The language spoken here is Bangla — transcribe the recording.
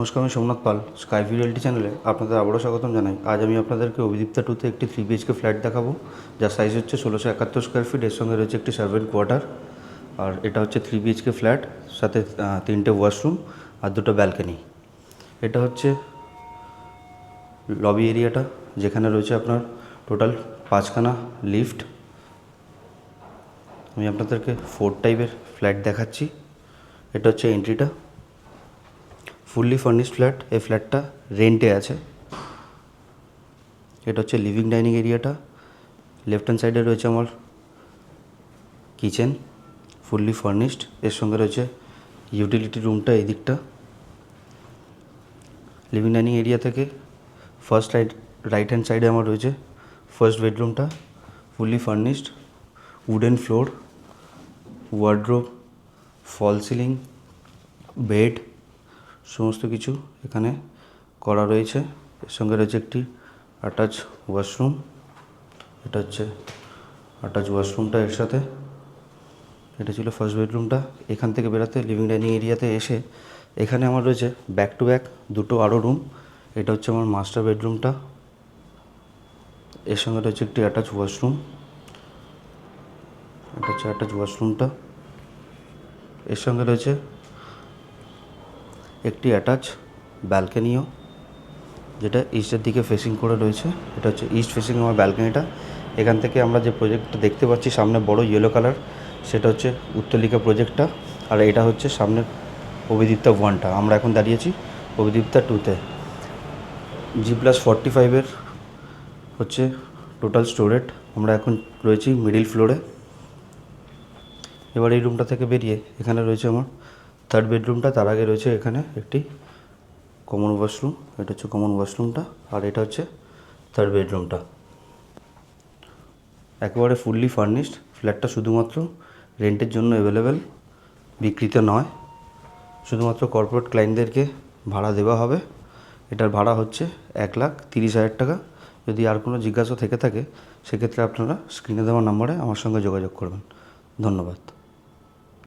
নমস্কার, আমি সোমনাথ পাল, স্কাইভিউ রিয়েলটি চ্যানেলে আপনাদের আবারও স্বাগতম জানাই। আজ আমি আপনাদেরকে অভিদীপ্তা 2-তে একটি 3 BHK ফ্ল্যাট দেখাবো, যার সাইজ হচ্ছে 1671 স্কোয়ার ফিট। এর সঙ্গে রয়েছে একটি সার্ভেন্ট কোয়ার্টার। আর এটা হচ্ছে 3 BHK ফ্ল্যাট, সাথে 3টে ওয়াশরুম আর 2টো ব্যালকনি। এটা হচ্ছে লবি এরিয়াটা, যেখানে রয়েছে আপনার টোটাল 5খানা লিফট। আমি আপনাদেরকে 4 টাইপের ফ্ল্যাট দেখাচ্ছি। এটা হচ্ছে এন্ট্রিটা, ফুললি ফার্নিশড ফ্ল্যাট। এই ফ্ল্যাটটা রেন্টে আছে। এটা হচ্ছে লিভিং ডাইনিং এরিয়াটা। লেফট হ্যান্ড সাইডে রয়েছে আমার কিচেন, ফুললি ফার্নিশড। এর সঙ্গে রয়েছে ইউটিলিটি রুমটা এই দিকটা। লিভিং ডাইনিং এরিয়া থেকে রাইট হ্যান্ড সাইডে আমার রয়েছে ফার্স্ট বেডরুমটা, fully furnished, wooden floor, wardrobe, fall ceiling, bed, সমস্ত কিছু এখানে করা রয়েছে। এর সঙ্গে রয়েছে একটি অ্যাটাচ ওয়াশরুম। এটা হচ্ছে অ্যাটাচ ওয়াশরুমটা এর সাথে। এটা ছিল ফার্স্ট বেডরুমটা। এখান থেকে বেরাতে লিভিং ডাইনিং এরিয়াতে এসে এখানে আমার রয়েছে ব্যাক টু ব্যাক দুটো আরও রুম। এটা হচ্ছে আমার মাস্টার বেডরুমটা। এর সঙ্গে রয়েছে একটি অ্যাটাচ ওয়াশরুম। এটা হচ্ছে অ্যাটাচ ওয়াশরুমটা। এর সঙ্গে রয়েছে একটি অ্যাটাচ ব্যালকনিও, যেটা ইস্টের দিকে ফেসিং করে রয়েছে। এটা হচ্ছে ইস্ট ফেসিং আমার ব্যালকনিটা। এখান থেকে আমরা যে প্রজেক্টটা দেখতে পাচ্ছি সামনে বড় ইয়েলো কালার, সেটা হচ্ছে উত্তলিকা প্রজেক্টটা। আর এটা হচ্ছে সামনের অভিদীপ্তা 1টা। আমরা এখন দাঁড়িয়েছি অভিদীপ্তা 2-তে। G+45-এর হচ্ছে টোটাল স্টোরেজ। আমরা এখন রয়েছি মিডিল ফ্লোরে। এবার এই রুমটা থেকে বেরিয়ে এখানে রয়েছে আমার থার্ড বেডরুমটা। তার আগে রয়েছে এখানে একটি কমন ওয়াশরুম। এটা হচ্ছে কমন ওয়াশরুমটা। আর এটা হচ্ছে থার্ড বেডরুমটা। একেবারে ফুললি ফার্নিশড ফ্ল্যাটটা। শুধুমাত্র রেন্টের জন্য অ্যাভেলেবেল, বিক্রিতে নয়। শুধুমাত্র কর্পোরেট ক্লায়েন্টদেরকে ভাড়া দেওয়া হবে। এটার ভাড়া হচ্ছে 1,30,000 টাকা। যদি আর কোনো জিজ্ঞাসা থেকে থাকে সেক্ষেত্রে আপনারা স্ক্রিনে দেওয়া নম্বরে আমার সঙ্গে যোগাযোগ করবেন। ধন্যবাদ।